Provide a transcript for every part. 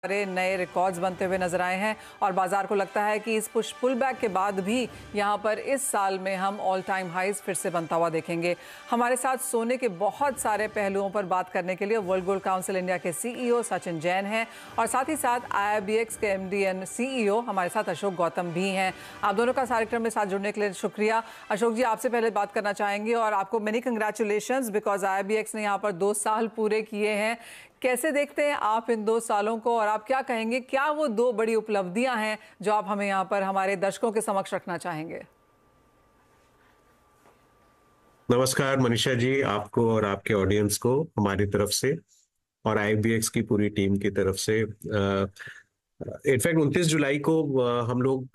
नए रिकॉर्ड्स बनते हुए नजर आए हैं और बाजार को लगता है कि इस पुल बैक के बाद भी यहां पर इस साल में हम ऑल टाइम हाइज फिर से बनता हुआ देखेंगे। हमारे साथ सोने के बहुत सारे पहलुओं पर बात करने के लिए वर्ल्ड गोल्ड काउंसिल इंडिया के सीईओ सचिन जैन हैं और साथ ही साथ IIBX के MD एंड CEO हमारे साथ अशोक गौतम भी हैं। आप दोनों का कार्यक्रम में साथ जुड़ने के लिए शुक्रिया। अशोक जी, आपसे पहले बात करना चाहेंगे और आपको मेनी कंग्रेचुलेशंस बिकॉज IIBX ने यहाँ पर 2 साल पूरे किए हैं। कैसे देखते हैं आप इन 2 सालों को और आप क्या कहेंगे, क्या वो 2 बड़ी उपलब्धियां हैं जो आप हमें यहाँ पर हमारे दर्शकों के समक्ष रखना चाहेंगे? नमस्कार मनीषा जी, आपको और आपके ऑडियंस को हमारी तरफ से और IIBX की पूरी टीम की तरफ से इनफैक्ट 29 जुलाई को हम लोग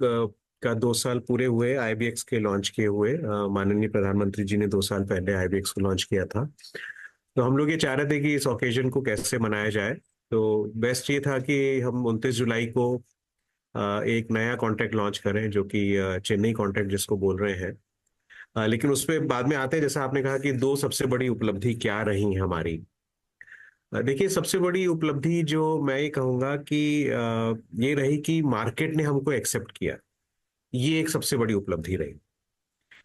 का 2 साल पूरे हुए IIBX के लॉन्च किए हुए। माननीय प्रधानमंत्री जी ने 2 साल पहले IIBX को लॉन्च किया था। तो हम लोग ये चाह रहे थे कि इस ओकेजन को कैसे मनाया जाए। तो बेस्ट ये था कि हम 29 जुलाई को एक नया कॉन्ट्रैक्ट लॉन्च करें जो कि चेन्नई कॉन्ट्रैक्ट जिसको बोल रहे हैं। लेकिन उस पर बाद में आते हैं, जैसा आपने कहा कि 2 सबसे बड़ी उपलब्धि क्या रही हमारी। देखिए, सबसे बड़ी उपलब्धि जो मैं ये कहूँगा कि ये रही कि मार्केट ने हमको एक्सेप्ट किया। ये एक सबसे बड़ी उपलब्धि रही,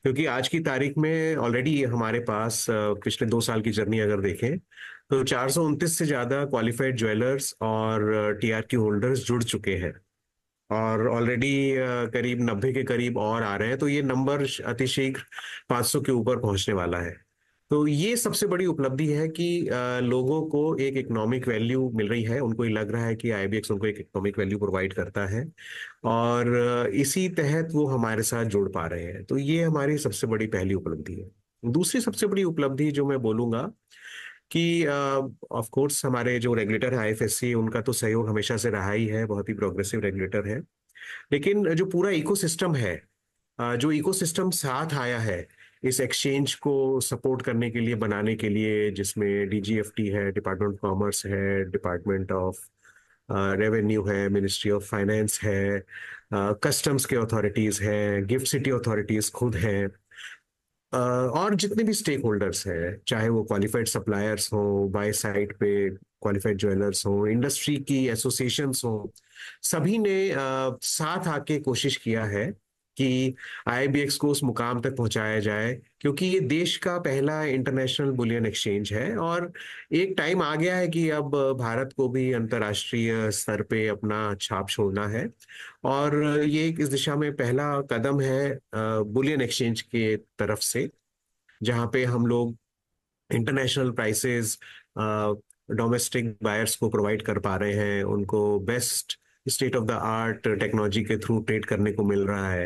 क्योंकि आज की तारीख में ऑलरेडी हमारे पास पिछले 2 साल की जर्नी अगर देखें तो 429 से ज्यादा क्वालिफाइड ज्वेलर्स और TRQ होल्डर्स जुड़ चुके हैं और ऑलरेडी करीब 90 के करीब और आ रहे हैं। तो ये नंबर अतिशीघ्र 500 के ऊपर पहुंचने वाला है। तो ये सबसे बड़ी उपलब्धि है कि लोगों को एक इकोनॉमिक वैल्यू मिल रही है। उनको ये लग रहा है कि IIBX उनको एक इकोनॉमिक वैल्यू प्रोवाइड करता है और इसी तहत वो हमारे साथ जुड़ पा रहे हैं। तो ये हमारी सबसे बड़ी पहली उपलब्धि है। दूसरी सबसे बड़ी उपलब्धि जो मैं बोलूंगा कि ऑफ कोर्स हमारे जो रेगुलेटर है IFSC, उनका तो सहयोग हमेशा से रहा ही है, बहुत ही प्रोग्रेसिव रेगुलेटर है। लेकिन जो पूरा इकोसिस्टम है, जो इकोसिस्टम साथ आया है इस एक्सचेंज को सपोर्ट करने के लिए, बनाने के लिए, जिसमें DGFT है, डिपार्टमेंट ऑफ कॉमर्स है, डिपार्टमेंट ऑफ रेवेन्यू है, मिनिस्ट्री ऑफ फाइनेंस है, कस्टम्स के अथॉरिटीज हैं, गिफ्ट सिटी अथॉरिटीज खुद हैं, और जितने भी स्टेक होल्डर्स हैं, चाहे वो क्वालिफाइड सप्लायर्स हों, बाय साइड पे क्वालिफाइड ज्वेलर्स हों, इंडस्ट्री की एसोसिएशंस हों, सभी ने साथ आके कोशिश किया है कि IIBX को उस मुकाम तक पहुंचाया जाए, क्योंकि ये देश का पहला इंटरनेशनल बुलियन एक्सचेंज है और एक टाइम आ गया है कि अब भारत को भी अंतर्राष्ट्रीय स्तर पे अपना छाप छोड़ना है। और ये एक इस दिशा में पहला कदम है बुलियन एक्सचेंज के तरफ से, जहाँ पे हम लोग इंटरनेशनल प्राइसेस डोमेस्टिक बायर्स को प्रोवाइड कर पा रहे हैं, उनको best state of the art technology के थ्रू ट्रेड करने को मिल रहा है।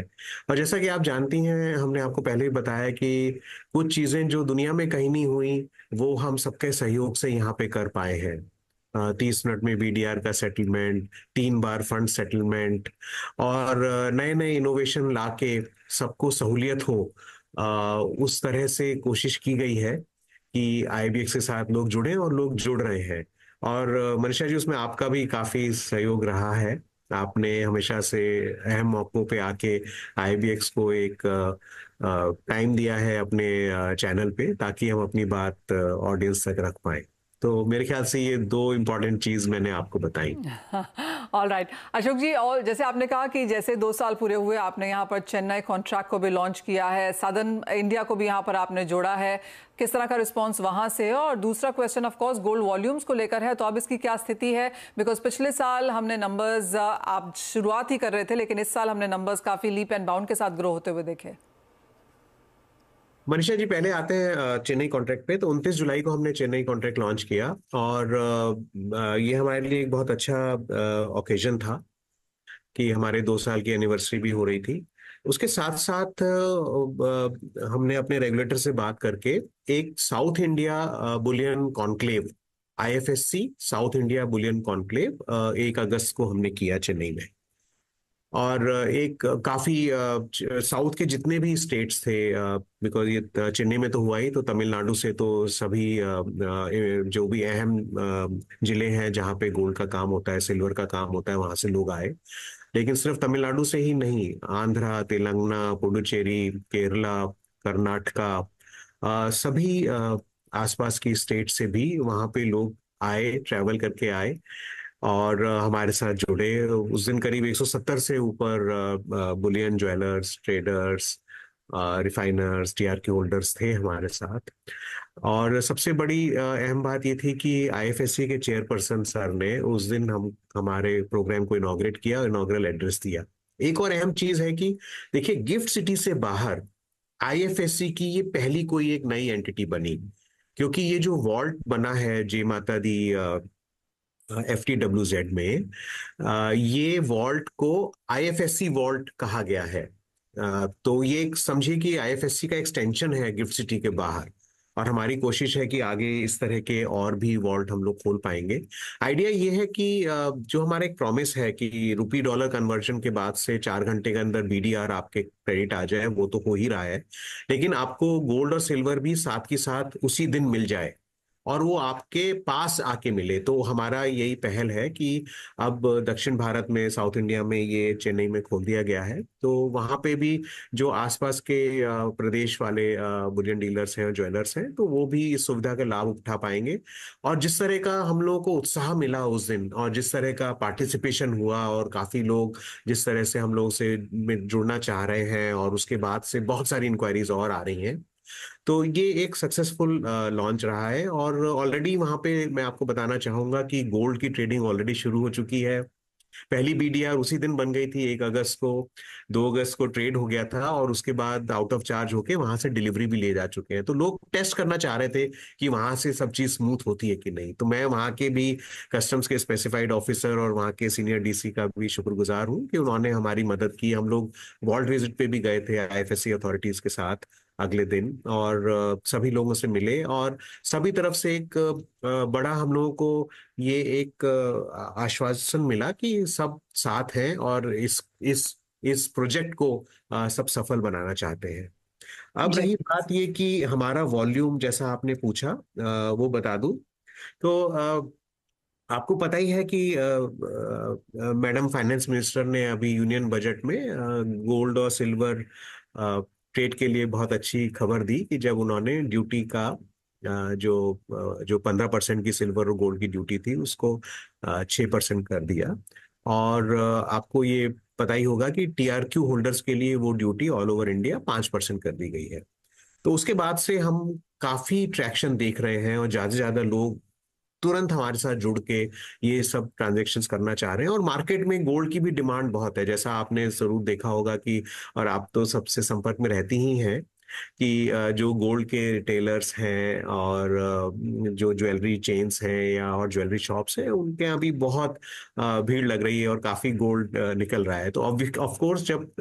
और जैसा कि आप जानती हैं, हमने आपको पहले ही बताया कि कुछ चीजें जो दुनिया में कहीं नहीं हुई वो हम सबके सहयोग से यहाँ पे कर पाए हैं। 30 मिनट में BDR का सेटलमेंट, 3 बार फंड सेटलमेंट और नए नए इनोवेशन लाके सबको सहूलियत हो, उस तरह से कोशिश की गई है कि IIBX के साथ लोग जुड़े और लोग जुड़ रहे हैं। और मनीषा जी, उसमें आपका भी काफी सहयोग रहा है। आपने हमेशा से अहम मौकों पे आके IIBX को एक टाइम दिया है अपने चैनल पे, ताकि हम अपनी बात ऑडियंस तक रख पाए। तो मेरे ख्याल से ये 2 इम्पोर्टेंट चीज मैंने आपको बताई। ऑल राइट अशोक जी, और जैसे आपने कहा कि जैसे 2 साल पूरे हुए, आपने यहाँ पर चेन्नई कॉन्ट्रैक्ट को भी लॉन्च किया है, साउदर्न इंडिया को भी यहाँ पर आपने जोड़ा है, किस तरह का रिस्पांस वहां से है? और दूसरा question of course gold volumes को लेकर है, तो अब इसकी क्या स्थिति है? बिकॉज पिछले साल हमने नंबर्स, आप शुरुआत ही कर रहे थे, लेकिन इस साल हमने नंबर्स काफी लीप एंड बाउंड के साथ ग्रो होते हुए देखे। मनीषा जी, पहले आते हैं चेन्नई कॉन्ट्रैक्ट पे। तो 29 जुलाई को हमने चेन्नई कॉन्ट्रैक्ट लॉन्च किया और ये हमारे लिए एक बहुत अच्छा ओकेजन था कि हमारे 2 साल की एनिवर्सरी भी हो रही थी। उसके साथ साथ हमने अपने रेगुलेटर से बात करके एक south India Boolean conclave, IFSC south India Boolean conclave 1 अगस्त को हमने किया चेन्नई में। और एक काफी साउथ के जितने भी स्टेट्स थे, बिकॉज ये चेन्नई में तो हुआ ही, तो तमिलनाडु से तो सभी जो भी अहम जिले हैं जहाँ पे गोल्ड का काम होता है, सिल्वर का काम होता है, वहां से लोग आए। लेकिन सिर्फ तमिलनाडु से ही नहीं, आंध्रा, तेलंगाना, पुडुचेरी, केरला, कर्नाटका, सभी आसपास की स्टेट से भी वहां पे लोग आए, ट्रैवल करके आए। और हमारे साथ जुड़े। उस दिन करीब 170 से ऊपर bullion jewellers, traders, refiners, TRQ holders थे हमारे साथ। और सबसे बड़ी अहम बात ये थी कि आईएफएससी के चेयरपर्सन सर ने उस दिन हम हमारे प्रोग्राम को इनॉग्रेट किया, इनॉग्रल एड्रेस दिया। एक और अहम चीज है कि देखिए, गिफ्ट सिटी से बाहर आईएफएससी की ये पहली कोई एक नई एंटिटी बनी, क्योंकि ये जो वॉल्ट बना है जय माता दी FTWZ में, ये वॉल्ट को आईएफएससी वॉल्ट कहा गया है। तो ये समझिए कि आईएफएससी का एक्सटेंशन है गिफ्ट सिटी के बाहर। और हमारी कोशिश है कि आगे इस तरह के और भी वॉल्ट हम लोग खोल पाएंगे। आइडिया ये है कि जो हमारा एक प्रॉमिस है कि रुपी डॉलर कन्वर्जन के बाद से 4 घंटे के अंदर बीडीआर आपके क्रेडिट आ जाए, वो तो हो ही रहा है, लेकिन आपको गोल्ड और सिल्वर भी साथ के साथ उसी दिन मिल जाए और वो आपके पास आके मिले। तो हमारा यही पहल है कि अब दक्षिण भारत में, साउथ इंडिया में ये चेन्नई में खोल दिया गया है। तो वहां पे भी जो आसपास के प्रदेश वाले बुलियन डीलर्स हैं और ज्वेलर्स हैं, तो वो भी इस सुविधा का लाभ उठा पाएंगे। और जिस तरह का हम लोगों को उत्साह मिला उस दिन, और जिस तरह का पार्टिसिपेशन हुआ, और काफी लोग जिस तरह से हम लोग से जुड़ना चाह रहे हैं, और उसके बाद से बहुत सारी इंक्वायरीज और आ रही हैं, तो ये एक सक्सेसफुल लॉन्च रहा है। और ऑलरेडी वहां पे मैं आपको बताना चाहूंगा कि गोल्ड की ट्रेडिंग ऑलरेडी शुरू हो चुकी है। पहली बीडीआर उसी दिन बन गई थी, 1 अगस्त को। 2 अगस्त को ट्रेड हो गया था, और उसके बाद आउट ऑफ चार्ज होके वहां से डिलीवरी भी ले जा चुके हैं। तो लोग टेस्ट करना चाह रहे थे कि वहां से सब चीज स्मूथ होती है कि नहीं। तो मैं वहां के भी कस्टम्स के स्पेसिफाइड ऑफिसर और वहां के सीनियर डीसी का भी शुक्रगुजार हूँ कि उन्होंने हमारी मदद की। हम लोग वॉल्ट विजिट पे भी गए थे आईएफएससी अथॉरिटीज के साथ अगले दिन, और सभी लोगों से मिले, और सभी तरफ से एक बड़ा हम लोगों को ये एक आश्वासन मिला कि सब साथ हैं और इस प्रोजेक्ट को सब सफल बनाना चाहते हैं। अब जी। रही बात ये कि हमारा वॉल्यूम, जैसा आपने पूछा, वो बता दूं तो आपको पता ही है कि मैडम फाइनेंस मिनिस्टर ने अभी यूनियन बजट में गोल्ड और सिल्वर ट्रेड के लिए बहुत अच्छी खबर दी कि जब उन्होंने ड्यूटी का जो 15% की सिल्वर और गोल्ड की ड्यूटी थी, उसको 6% कर दिया। और आपको ये पता ही होगा कि टीआरक्यू होल्डर्स के लिए वो ड्यूटी ऑल ओवर इंडिया 5% कर दी गई है। तो उसके बाद से हम काफी ट्रैक्शन देख रहे हैं, और ज्यादा से ज्यादा लोग तुरंत हमारे साथ जुड़ के ये सब ट्रांजेक्शन्स करना चाह रहे हैं। और मार्केट में गोल्ड की भी डिमांड बहुत है, जैसा आपने जरूर देखा होगा कि, और आप तो सबसे संपर्क में रहती ही हैं, कि जो गोल्ड के रिटेलर्स हैं और जो ज्वेलरी चेन्स हैं या और ज्वेलरी शॉप्स हैं, उनके यहाँ भी बहुत भीड़ लग रही है और काफी गोल्ड निकल रहा है। तो ऑफ कोर्स जब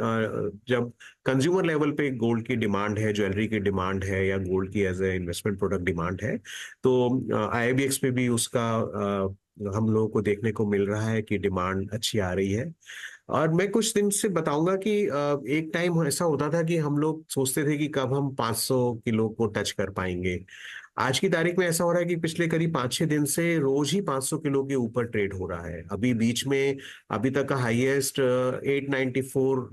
कंज्यूमर लेवल पे गोल्ड की डिमांड है, ज्वेलरी की डिमांड है, या गोल्ड की as a investment product demand है, तो आईआईबीएक्स पे भी उसका हम लोगों को देखने को मिल रहा है कि डिमांड अच्छी आ रही है। और मैं कुछ दिन से बताऊंगा कि एक टाइम ऐसा होता था कि हम लोग सोचते थे कि कब हम 500 किलो को टच कर पाएंगे। आज की तारीख में ऐसा हो रहा है कि पिछले करीब 5-6 दिन से रोज ही 500 किलो के ऊपर ट्रेड हो रहा है। अभी बीच में अभी तक का हाईएस्ट 894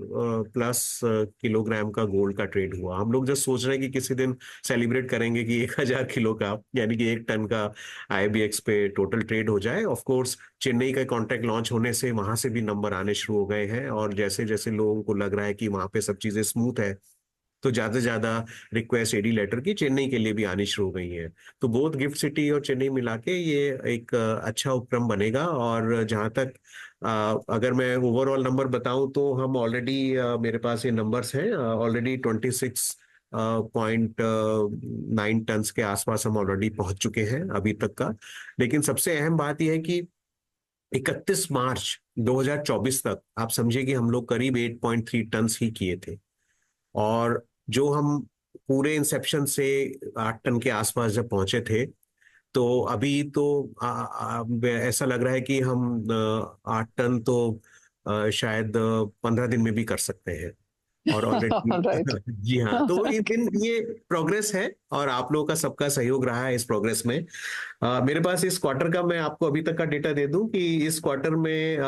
प्लस किलोग्राम का गोल्ड का ट्रेड हुआ। हम लोग जस्ट सोच रहे हैं कि किसी दिन सेलिब्रेट करेंगे कि 1000 किलो का, यानी कि 1 टन का आईबीएक्स पे टोटल ट्रेड हो जाए। ऑफ कोर्स चेन्नई का कॉन्ट्रैक्ट लॉन्च होने से वहां से भी नंबर आने शुरू हो गए हैं, और जैसे जैसे लोगों को लग रहा है कि वहां पे सब चीजें स्मूथ है, तो ज्यादा से ज्यादा रिक्वेस्ट एडी लेटर की चेन्नई के लिए भी आनी शुरू हो गई है। तो बोथ गिफ्ट सिटी और चेन्नई मिला के ये एक अच्छा उपक्रम बनेगा। और जहां तक अगर मैं ओवरऑल नंबर बताऊं, तो हम ऑलरेडी, मेरे पास ये नंबर्स हैं, ऑलरेडी 26.9 टन के आसपास हम ऑलरेडी पहुंच चुके हैं अभी तक का। लेकिन सबसे अहम बात यह है कि 31 मार्च 2024 तक आप समझिए कि हम लोग करीब 8.3 टन ही किए थे। और जो हम पूरे इंसेप्शन से 8 टन के आसपास जब पहुंचे थे, तो अभी तो ऐसा लग रहा है कि हम 8 टन तो शायद 15 दिन में भी कर सकते हैं। और ऑलरेडी राइट। जी हाँ, तो ये प्रोग्रेस है, और आप लोगों का सबका सहयोग रहा है इस प्रोग्रेस में। मेरे पास इस क्वार्टर का, मैं आपको अभी तक का डेटा दे दूं कि इस क्वार्टर में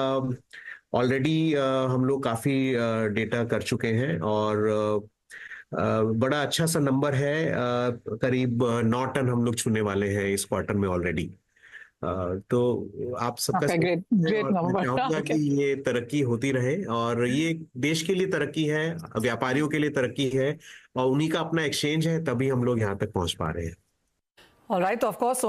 ऑलरेडी हम लोग काफी डेटा कर चुके हैं, और बड़ा अच्छा सा नंबर है। करीब 9 टन हम लोग छूने वाले हैं इस क्वार्टर में ऑलरेडी। तो आप सबका ग्रेट और मैं नंबर। चाहूंगा कि ये तरक्की होती रहे, और ये देश के लिए तरक्की है, व्यापारियों के लिए तरक्की है, और उन्हीं का अपना एक्सचेंज है, तभी हम लोग यहाँ तक पहुंच पा रहे हैं। ऑलराइट, तो ऑफ कोर्स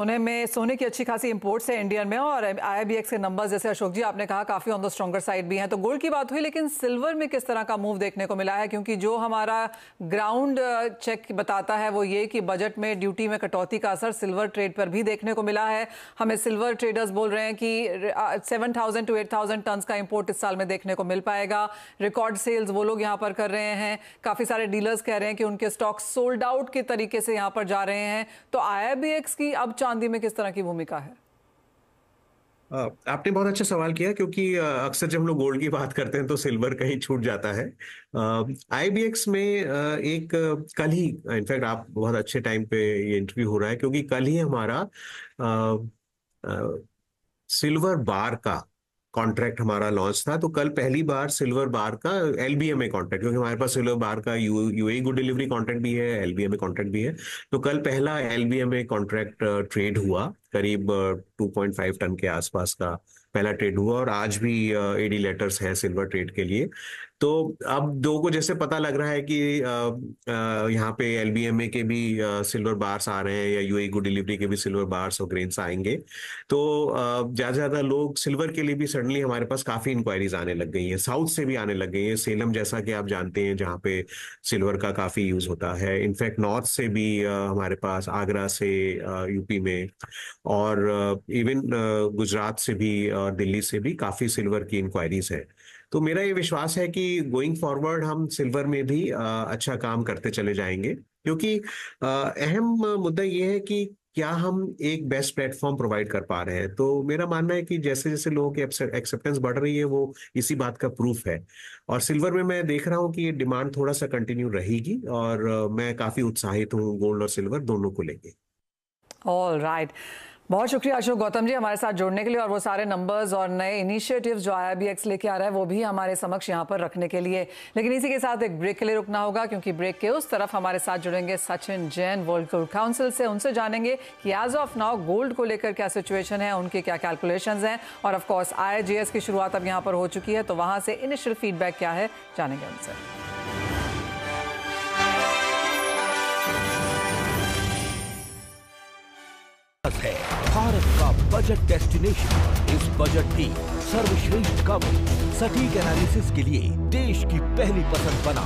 सोने की अच्छी खासी इंपोर्ट्स है इंडियन में, और आईआईबीएक्स के नंबर्स जैसे अशोक जी आपने कहा काफी ऑन द स्ट्रॉन्गर साइड भी हैं। तो गोल्ड की बात हुई, लेकिन सिल्वर में किस तरह का मूव देखने को मिला है? क्योंकि जो हमारा ग्राउंड चेक बताता है वो ये कि बजट में ड्यूटी में कटौती का असर सिल्वर ट्रेड पर भी देखने को मिला है। हमें सिल्वर ट्रेडर्स बोल रहे हैं कि 7,000 to 8,000 टन का इंपोर्ट इस साल में देखने को मिल पाएगा। रिकॉर्ड सेल्स वो लोग यहाँ पर कर रहे हैं। काफी सारे डीलर्स कह रहे हैं कि उनके स्टॉक सोल्ड आउट के तरीके से यहाँ पर जा रहे हैं। तो आईआईबीएक्स की अब चांदी में किस तरह की भूमिका है? आपने बहुत अच्छा सवाल किया, क्योंकि अक्सर जब हम लोग गोल्ड की बात करते हैं तो सिल्वर कहीं छूट जाता है। आईबीएक्स में कल ही, इनफैक्ट आप बहुत अच्छे टाइम पे ये इंटरव्यू हो रहा है, क्योंकि कल ही हमारा सिल्वर बार का कॉन्ट्रैक्ट हमारा लॉन्च था। तो कल पहली बार सिल्वर बार का एलबीएमए कॉन्ट्रैक्ट, क्योंकि हमारे पास सिल्वर बार का यूएई गुड डिलीवरी कॉन्ट्रैक्ट भी है, एलबीएमए कॉन्ट्रैक्ट भी है। तो कल पहला एलबीएमए कॉन्ट्रैक्ट ट्रेड हुआ, करीब 2.5 टन के आसपास का पहला ट्रेड हुआ, और आज भी एडी लेटर्स हैं सिल्वर ट्रेड के लिए। तो अब दो को जैसे पता लग रहा है कि यहाँ पे एलबीएमए के भी सिल्वर बार्स आ रहे हैं, या यूएई गुड डिलीवरी के भी सिल्वर बार्स और ग्रेन्स आएंगे, तो ज्यादा ज्यादा लोग सिल्वर के लिए भी सडनली हमारे पास काफी इंक्वायरीज आने लग गई हैं, साउथ से भी आने लग गई हैं। सेलम जैसा कि आप जानते हैं, जहाँ पे सिल्वर का काफी यूज होता है। इनफैक्ट नॉर्थ से भी हमारे पास, आगरा से, यूपी में, और इवन गुजरात से भी और दिल्ली से भी काफी सिल्वर की इंक्वायरीज है। तो मेरा ये विश्वास है कि गोइंग फॉरवर्ड हम सिल्वर में भी अच्छा काम करते चले जाएंगे, क्योंकि अहम मुद्दा ये है कि क्या हम एक बेस्ट प्लेटफॉर्म प्रोवाइड कर पा रहे हैं। तो मेरा मानना है कि जैसे जैसे लोगों की एक्सेप्टेंस बढ़ रही है, वो इसी बात का प्रूफ है। और सिल्वर में मैं देख रहा हूँ कि ये डिमांड थोड़ा सा कंटिन्यू रहेगी, और मैं काफी उत्साहित हूँ गोल्ड और सिल्वर दोनों को लेके। ऑल राइट, बहुत शुक्रिया अशोक गौतम जी हमारे साथ जुड़ने के लिए, और वो सारे नंबर्स और नए इनिशिएटिव्स जो आईआईबीएक्स लेके आ रहा है वो भी हमारे समक्ष यहाँ पर रखने के लिए। लेकिन इसी के साथ एक ब्रेक के लिए रुकना होगा, क्योंकि ब्रेक के उस तरफ हमारे साथ जुड़ेंगे Sachin Jain world gold council से। उनसे जानेंगे कि एज ऑफ नाउ गोल्ड को लेकर क्या सिचुएशन है, उनके क्या कैलकुलेशंस हैं, और ऑफ कोर्स आईआईजीएस की शुरुआत अब यहाँ पर हो चुकी है, तो वहाँ से इनिशियल फीडबैक क्या है, जानेंगे उनसे। है भारत का बजट डेस्टिनेशन। इस बजट की सर्वश्रेष्ठ कवरेज, सटीक एनालिसिस के लिए देश की पहली पसंद बना।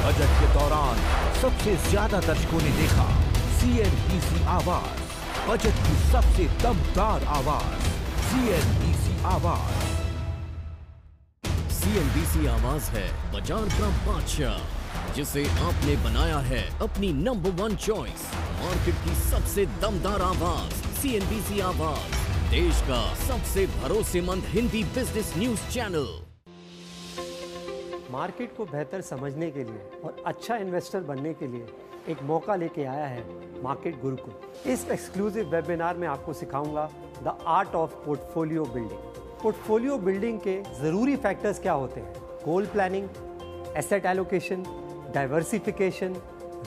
बजट के दौरान सबसे ज्यादा दर्शकों ने देखा सीएनबीसी आवाज, बजट की सबसे दमदार आवाज, सीएनबीसी आवाज। सीएनबीसी आवाज है बाजार का बादशाह, जिसे आपने बनाया है अपनी नंबर 1 चॉइस। मार्केट की सबसे दमदार आवाज सीएनबीसी आवाज, देश का सबसे भरोसेमंद Hindi business news channel. Market को बेहतर समझने के लिए और अच्छा इन्वेस्टर बनने के लिए एक मौका लेके आया है मार्केट गुरुकुल। इस एक्सक्लूसिव वेबिनार में आपको सिखाऊंगा the art of portfolio building. Portfolio building के जरूरी फैक्टर्स क्या होते हैं, goal planning, asset allocation, diversification,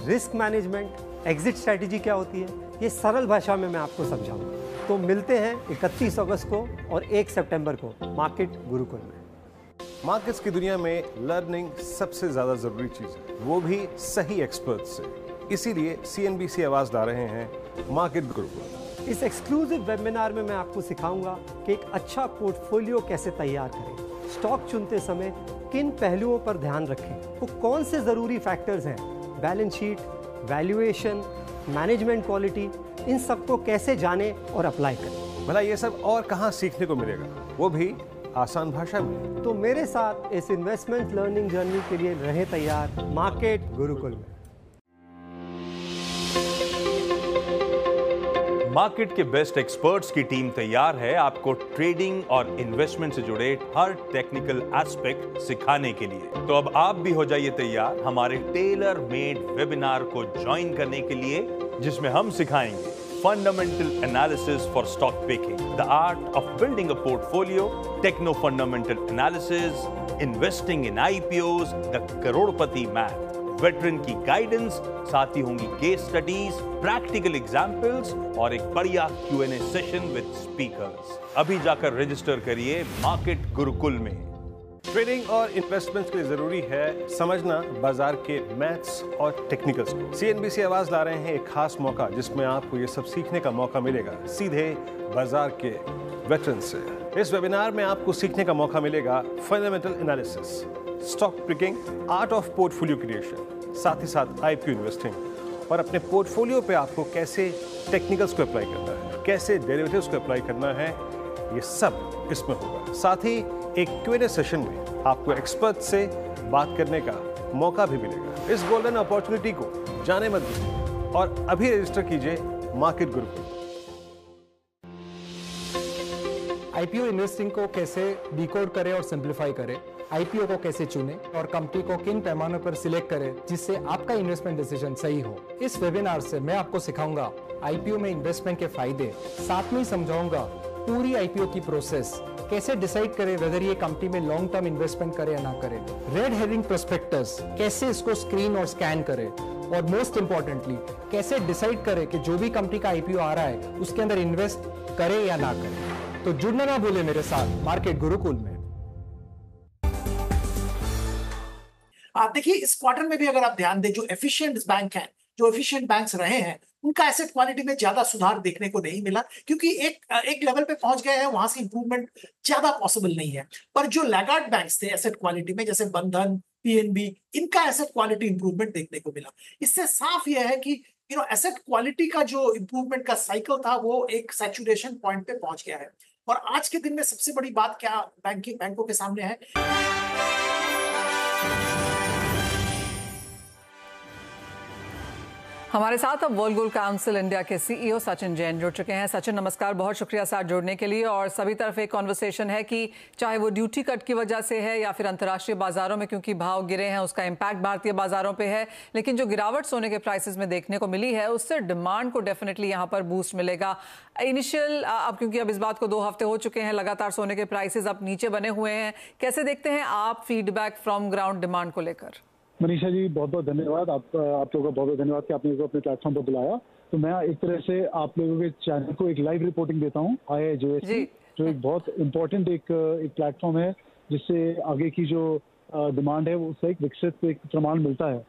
risk management, exit strategy क्या होती है, ये सरल भाषा में मैं आपको समझाऊंगा। तो मिलते हैं 31 अगस्त को और 1 सितंबर को मार्केट गुरुकुल में। मार्केट्स की दुनिया में लर्निंग सबसे ज्यादा जरूरी चीज है, वो भी सही एक्सपर्ट से। इसीलिए सीएनबीसी आवाज ला रहे हैं मार्केट गुरुकुल। इस एक्सक्लूसिव वेबिनार में मैं आपको सिखाऊंगा कि एक अच्छा पोर्टफोलियो कैसे तैयार करें, स्टॉक चुनते समय किन पहलुओं पर ध्यान रखें, वो कौन से जरूरी फैक्टर्स हैं, balance sheet, valuation, management quality, इन सबको कैसे जाने और अप्लाई करें। भला ये सब और कहाँ सीखने को मिलेगा, वो भी आसान भाषा में। तो मेरे साथ इस इन्वेस्टमेंट लर्निंग जर्नी के लिए रहे तैयार मार्केट गुरुकुल में। मार्केट के बेस्ट एक्सपर्ट्स की टीम तैयार है आपको ट्रेडिंग और इन्वेस्टमेंट से जुड़े हर टेक्निकल एस्पेक्ट सिखाने के लिए। तो अब आप भी हो जाइए तैयार हमारे टेलर मेड वेबिनार को ज्वाइन करने के लिए, जिसमें हम सिखाएंगे fundamental analysis for stock picking, the art of building a portfolio, techno fundamental analysis, investing in IPOs, the crorepati math, veteran की गाइडेंस, साथ ही होंगी केस स्टडीज, प्रैक्टिकल एग्जाम्पल्स और एक बढ़िया Q&A सेशन विद स्पीकर्स। अभी जाकर रजिस्टर करिए मार्केट गुरुकुल में। ट्रेडिंग और इन्वेस्टमेंट्स के लिए जरूरी है समझना बाजार के मैथ्स और टेक्निकल्स को। CNBC आवाज ला रहे हैं एक खास मौका जिसमें आपको ये सब सीखने का मौका मिलेगा सीधे बाजार के वेटरन से। इस वेबिनार में आपको सीखने का मौका मिलेगा fundamental analysis, stock picking, art of portfolio creation, साथ ही साथ IPO इन्वेस्टिंग और अपने पोर्टफोलियो पे आपको कैसे टेक्निकल्स को अप्लाई करना है, कैसे डेरिवेटिव्स को अप्लाई करना है, ये सब इसमें होगा। साथ ही एक Q&A सेशन में आपको एक्सपर्ट से बात करने का मौका भी मिलेगा। इस गोल्डन अपॉर्चुनिटी को जाने मत दीजिए और अभी रजिस्टर कीजिए मार्केट गुरुकुल। IPO इन्वेस्टिंग को कैसे डिकोड करें और सिंप्लीफाई करें, IPO को कैसे चुनें और कंपनी को किन पैमानों पर सिलेक्ट करें जिससे आपका इन्वेस्टमेंट डिसीजन सही हो। इस वेबिनार से मैं आपको सिखाऊंगा IPO में इन्वेस्टमेंट के फायदे, साथ में समझाऊंगा पूरी IPO की प्रोसेस, कैसे डिसाइड करें वेदर ये कंपनी में लॉन्ग टर्म इन्वेस्टमेंट करे या ना करे, रेड हेरिंग प्रोस्पेक्टस कैसे इसको स्क्रीन और स्कैन करें और मोस्ट इंपॉर्टेंटली कैसे डिसाइड करें कि जो भी कंपनी का IPO आ रहा है उसके अंदर इन्वेस्ट करे या ना करे। तो जुड़ना ना भूले मेरे साथ मार्केट गुरुकुल में। देखिए इस क्वार्टर में भी अगर आप ध्यान दें, जो एफिशिएंट बैंक हैं, जो एफिशिएंट बैंक्स रहे हैं, उनका एसेट क्वालिटी में ज्यादा सुधार देखने को नहीं मिला, क्योंकि एक लेवल पे पहुंच गए हैं, वहां से इंप्रूवमेंट ज्यादा पॉसिबल नहीं है। पर जो लैगार्ड बैंक्स थे एसेट क्वालिटी में, जैसे बंधन, PNB, इनका एसेट क्वालिटी इंप्रूवमेंट देखने को मिला। इससे साफ यह है कि एसेट क्वालिटी का जो इंप्रूवमेंट का साइकिल था वो एक सैचुरेशन पॉइंट पे पहुंच गया है। और आज के दिन में सबसे बड़ी बात क्या बैंकों के सामने है, हमारे साथ अब वर्ल्ड गोल्ड काउंसिल इंडिया के CEO सचिन जैन जुड़ चुके हैं। सचिन नमस्कार, बहुत शुक्रिया साथ जुड़ने के लिए। और सभी तरफ एक कॉन्वर्सेशन है कि चाहे वो ड्यूटी कट की वजह से है या फिर अंतर्राष्ट्रीय बाजारों में क्योंकि भाव गिरे हैं उसका इम्पैक्ट भारतीय बाजारों पे है, लेकिन जो गिरावट सोने के प्राइसेस में देखने को मिली है उससे डिमांड को डेफिनेटली यहाँ पर बूस्ट मिलेगा। इनिशियल अब क्योंकि अब इस बात को 2 हफ्ते हो चुके हैं, लगातार सोने के प्राइसेस अब नीचे बने हुए हैं, कैसे देखते हैं आप फीडबैक फ्रॉम ग्राउंड डिमांड को लेकर? मनीषा जी बहुत बहुत धन्यवाद, आप लोगों का बहुत बहुत धन्यवाद कि आपने इसको अपने प्लेटफॉर्म पर बुलाया। तो मैं एक तरह से आप लोगों के चैनल को एक लाइव रिपोर्टिंग देता हूँ IIJS की, जो एक बहुत इम्पोर्टेंट एक प्लेटफॉर्म है जिससे आगे की जो डिमांड है उससे एक विकसित एक प्रमाण मिलता है।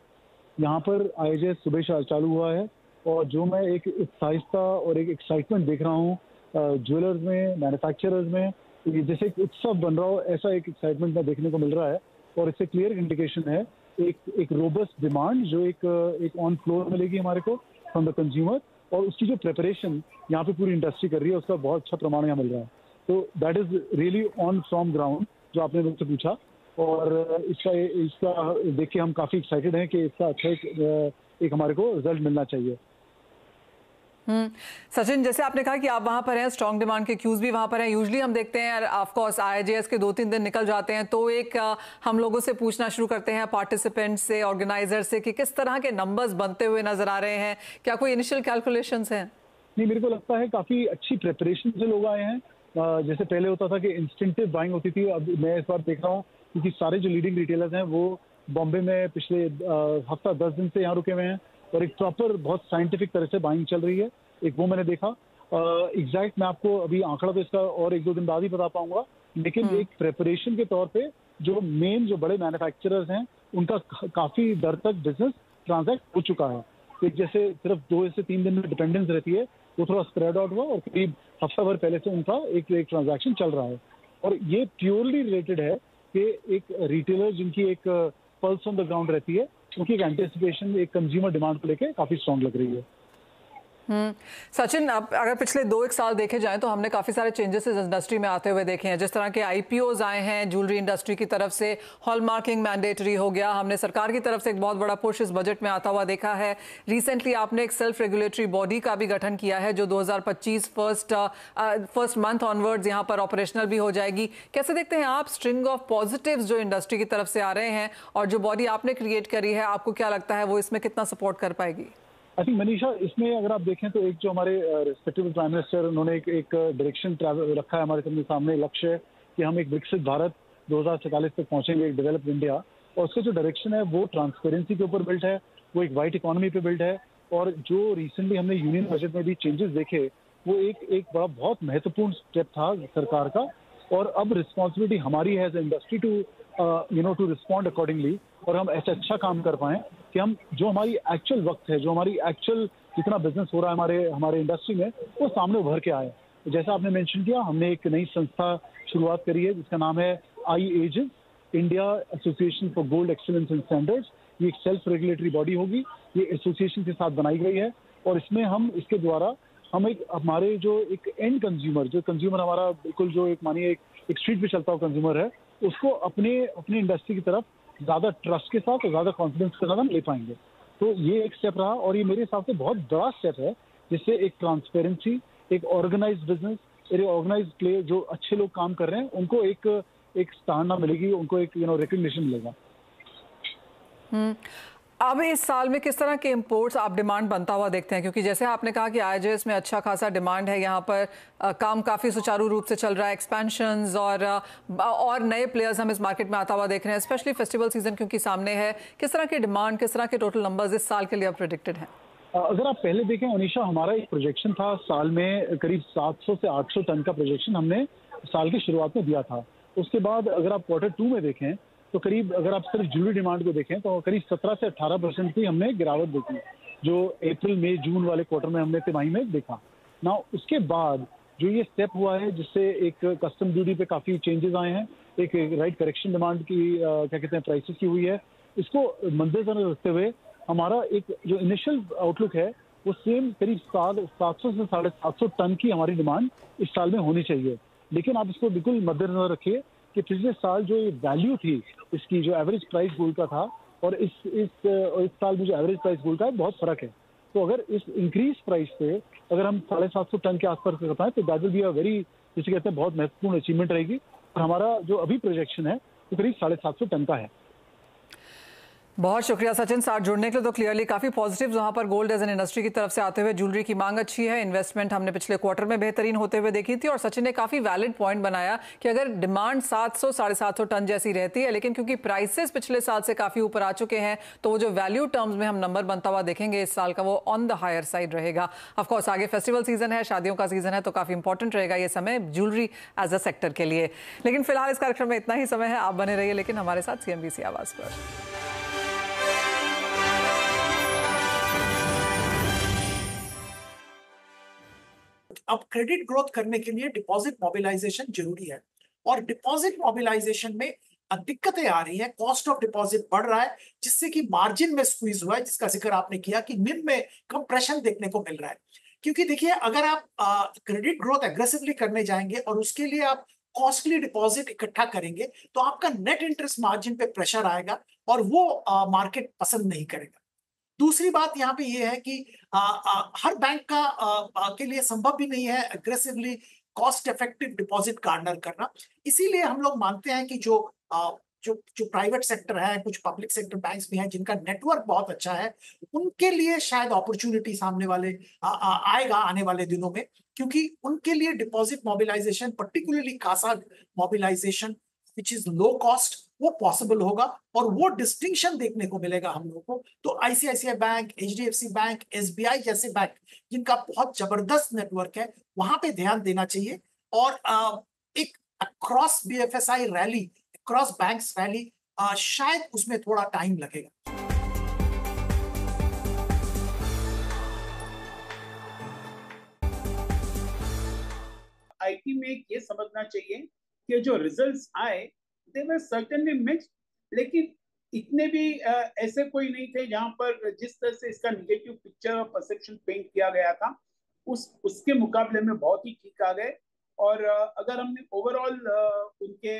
यहाँ पर IIJS सुबह चालू हुआ है और जो मैं एक उत्साहिता और एक एक्साइटमेंट देख रहा हूँ ज्वेलर्स में, मैन्युफैक्चरर्स में, जैसे एक उत्सव बन रहा हो ऐसा एक एक्साइटमेंट में देखने को मिल रहा है। और इससे क्लियर इंडिकेशन है एक रोबस्ट डिमांड जो एक ऑन फ्लोर मिलेगी हमारे को फ्रॉम द कंज्यूमर, और उसकी जो प्रिपरेशन यहाँ पे पूरी इंडस्ट्री कर रही है उसका बहुत अच्छा प्रमाण यहाँ मिल रहा है। तो that is really on from ground जो आपने मुझसे पूछा, और इसका देख के हम काफी एक्साइटेड हैं कि इसका अच्छा एक हमारे को रिजल्ट मिलना चाहिए। सचिन, जैसे आपने कहा कि आप वहां पर हैं, स्ट्रॉन्ग डिमांड के क्यूज भी वहां पर हैं। यूजुअली हम देखते हैं ऑफ कोर्स IIJS के 2-3 दिन निकल जाते हैं तो एक हम लोगों से पूछना शुरू करते हैं, पार्टिसिपेंट्स से, ऑर्गेनाइजर से, कि किस तरह के नंबर्स बनते हुए नजर आ रहे हैं, क्या कोई इनिशियल कैलकुलेशंस हैं? नहीं, मेरे को लगता है काफी अच्छी प्रिपरेशन से लोग आए हैं। जैसे पहले होता था कि इंस्टिंक्टिव बाइंग होती थी, अब मैं इस बार देख रहा हूँ क्योंकि सारे जो लीडिंग रिटेलर्स हैं वो बॉम्बे में पिछले हफ्ता 10 दिन से यहाँ रुके हुए हैं और एक प्रॉपर बहुत साइंटिफिक तरह से बाइंग चल रही है। एक वो मैंने देखा। एग्जैक्ट मैं आपको अभी आंकड़ा तो इसका और 1-2 दिन बाद ही बता पाऊंगा, लेकिन एक प्रिपरेशन के तौर पे जो बड़े मैन्युफैक्चरर्स हैं उनका काफी दर तक बिजनेस ट्रांजैक्ट हो चुका है। एक जैसे सिर्फ 2 से 3 दिन में डिपेंडेंस रहती है वो थोड़ा स्प्रेड आउट हुआ और करीब हफ्ता भर पहले से उनका एक ट्रांजैक्शन चल रहा है। और ये प्योरली रिलेटेड है कि एक रिटेलर जिनकी एक पल्स ऑन द ग्राउंड रहती है उनकी एक एंटिसिपेशन एक कंज्यूमर डिमांड को लेकर काफी स्ट्रॉन्ग लग रही है। सचिन, अब अगर पिछले 2-1 साल देखे जाएं तो हमने काफी सारे चेंजेस इस इंडस्ट्री में आते हुए देखे हैं। जिस तरह के IPOs आए हैं ज्वेलरी इंडस्ट्री की तरफ से, हॉलमार्किंग मैंडेटरी हो गया, हमने सरकार की तरफ से एक बहुत बड़ा पुश इस बजट में आता हुआ देखा है। रिसेंटली आपने एक सेल्फ रेगुलेटरी बॉडी का भी गठन किया है जो 2025 फर्स्ट मंथ ऑनवर्ड्स यहाँ पर ऑपरेशनल भी हो जाएगी। कैसे देखते हैं आप स्ट्रिंग ऑफ पॉजिटिव्स जो इंडस्ट्री की तरफ से आ रहे हैं, और जो बॉडी आपने क्रिएट करी है आपको क्या लगता है वो इसमें कितना सपोर्ट कर पाएगी? आई थिंक मनीषा, इसमें अगर आप देखें तो एक जो हमारे रिस्पेक्टिव प्राइम मिनिस्टर उन्होंने एक डायरेक्शन रखा है हमारे सामने लक्ष्य है कि हम एक विकसित भारत 2047 तक पहुंचेंगे, एक डेवलप्ड इंडिया। और उसका जो डायरेक्शन है वो ट्रांसपेरेंसी के ऊपर बिल्ट है, वो एक वाइट इकोनॉमी पे बिल्ट है। और जो रिसेंटली हमने यूनियन बजट में भी चेंजेस देखे, वो एक बड़ा बहुत महत्वपूर्ण स्टेप था सरकार का। और अब रिस्पॉन्सिबिलिटी हमारी है as industry to respond accordingly, और हम ऐसा अच्छा काम कर पाएं कि हम जो हमारी एक्चुअल वक्त है, जो हमारी एक्चुअल जितना बिजनेस हो रहा है हमारे इंडस्ट्री में, वो सामने उभर के आए। जैसा आपने मेंशन किया, हमने एक नई संस्था शुरुआत करी है जिसका नाम है IAGES, India association for gold excellence and standards. ये एक सेल्फ रेगुलेटरी बॉडी होगी, ये एसोसिएशन के साथ बनाई गई है। और इसमें हम इसके द्वारा हम एक हमारे जो एक एंड कंज्यूमर, जो कंज्यूमर हमारा बिल्कुल जो एक मानिए एक स्ट्रीट पे चलता हुआ कंज्यूमर है, उसको अपने इंडस्ट्री की तरफ ज़्यादा ट्रस्ट के साथ और ज़्यादा कॉन्फिडेंस के साथ हम ले पाएंगे। तो ये एक स्टेप रहा, और ये मेरे हिसाब से बहुत बड़ा स्टेप है, जिससे एक ट्रांसपेरेंसी, एक ऑर्गेनाइज्ड बिजनेस, एक ऑर्गेनाइज्ड प्ले, जो अच्छे लोग काम कर रहे हैं उनको एक सराहना मिलेगी, उनको एक रिकग्निशन मिलेगा। अब इस साल में किस तरह के इंपोर्ट्स आप डिमांड बनता हुआ देखते हैं, क्योंकि जैसे आपने कहा कि IAGES में अच्छा खासा डिमांड है, यहाँ पर काम काफ़ी सुचारू रूप से चल रहा है, एक्सपेंशंस और नए प्लेयर्स हम इस मार्केट में आता हुआ देख रहे हैं, स्पेशली फेस्टिवल सीजन क्योंकि सामने है। किस तरह की डिमांड, किस तरह के टोटल नंबर्स इस साल के लिए अब प्रेडिक्टेड हैं? अगर आप पहले देखें अनीशा, हमारा एक प्रोजेक्शन था साल में करीब 700 से 800 टन का प्रोजेक्शन हमने साल की शुरुआत में दिया था। उसके बाद अगर आप Q2 में देखें तो करीब, अगर आप सिर्फ ज्वेलरी डिमांड को देखें तो करीब 17 से 18% की हमने गिरावट देखी, जो अप्रैल मई जून वाले क्वार्टर में हमने तिमाही में देखा ना। उसके बाद जो ये स्टेप हुआ है, जिससे एक कस्टम ड्यूटी पे काफ़ी चेंजेस आए हैं, एक राइट करेक्शन डिमांड की क्या कहते हैं प्राइसेस की हुई है, इसको मद्देनजर रखते हुए हमारा एक जो इनिशियल आउटलुक है वो सेम करीब 700 से 750 टन की हमारी डिमांड इस साल में होनी चाहिए। लेकिन आप इसको बिल्कुल मद्देनजर रखिए कि पिछले साल जो वैल्यू थी इसकी, जो एवरेज प्राइस गोल्ड का था, और इस साल में जो एवरेज प्राइस गोल्ड का है, बहुत फर्क है। तो अगर इस इंक्रीज प्राइस पे अगर हम 750 टन के आसपास कर पाए तो that will be a very, जिसे कहते हैं, बहुत महत्वपूर्ण अचीवमेंट रहेगी। और हमारा जो अभी प्रोजेक्शन है वो करीब 750 टन का है। बहुत शुक्रिया सचिन, साथ जुड़ने के लिए। तो क्लियरली काफ़ी पॉजिटिव वहाँ पर गोल्ड एज एन इंडस्ट्री की तरफ से आते हुए, ज्वेलरी की मांग अच्छी है, इन्वेस्टमेंट हमने पिछले क्वार्टर में बेहतरीन होते हुए देखी थी। और सचिन ने काफ़ी वैलिड पॉइंट बनाया कि अगर डिमांड 700-750 टन जैसी रहती है, लेकिन क्योंकि प्राइसेस पिछले साल से काफ़ी ऊपर आ चुके हैं, तो वो जो वैल्यू टर्म्स में हम नंबर बनता हुआ देखेंगे इस साल का, वो ऑन द हायर साइड रहेगा। ऑफकोर्स आगे फेस्टिवल सीजन है, शादियों का सीजन है, तो काफ़ी इंपॉर्टेंट रहेगा ये समय ज्वेलरी एज अ सेक्टर के लिए। लेकिन फिलहाल इस कार्यक्रम में इतना ही समय है, आप बने रहिए लेकिन हमारे साथ CNBC आवाज़ पर। अब क्रेडिट ग्रोथ करने के लिए डिपॉजिट मोबिलाइजेशन जरूरी है, और डिपॉजिट मोबिलाइजेशन में दिक्कतें आ रही हैं। कॉस्ट ऑफ डिपॉजिट बढ़ रहा है, जिससे कि मार्जिन में स्क्वीज हुआ है, जिसका जिक्र आपने किया कि निम में कंप्रेशन देखने को मिल रहा है। क्योंकि देखिए, अगर आप क्रेडिट ग्रोथ एग्रेसिवली करने जाएंगे और उसके लिए आप कॉस्टली डिपॉजिट इकट्ठा करेंगे, तो आपका नेट इंटरेस्ट मार्जिन पे प्रेशर आएगा और वो मार्केट पसंद नहीं करेगा। दूसरी बात यहाँ पे ये है कि हर बैंक के लिए संभव भी नहीं है aggressively cost effective deposit Garner करना। इसीलिए हम लोग मानते हैं कि जो प्राइवेट सेक्टर है, कुछ पब्लिक सेक्टर बैंक्स भी हैं जिनका नेटवर्क बहुत अच्छा है, उनके लिए शायद अपॉर्चुनिटी सामने वाले आएगा आने वाले दिनों में, क्योंकि उनके लिए deposit mobilisation, particularly CASA mobilisation which is low cost, वो पॉसिबल होगा और वो डिस्टिंक्शन देखने को मिलेगा हम लोगों को। तो ICICI bank, HDFC bank, SBI जैसे बैंक जिनका बहुत जबरदस्त नेटवर्क है, वहां पे ध्यान देना चाहिए। और एक cross BFSI rally, cross banks rally, शायद उसमें थोड़ा टाइम लगेगा। IT में ये समझना चाहिए कि जो रिजल्ट्स आए they were certainly mixed, लेकिन इतने भी ऐसे कोई नहीं थे जहां पर जिस तरह से इसका निगेटिव पिक्चर और परसेप्शन पेंट किया गया था, उसके मुकाबले में बहुत ही ठीक आ गए। और अगर हमने ओवरऑल उनके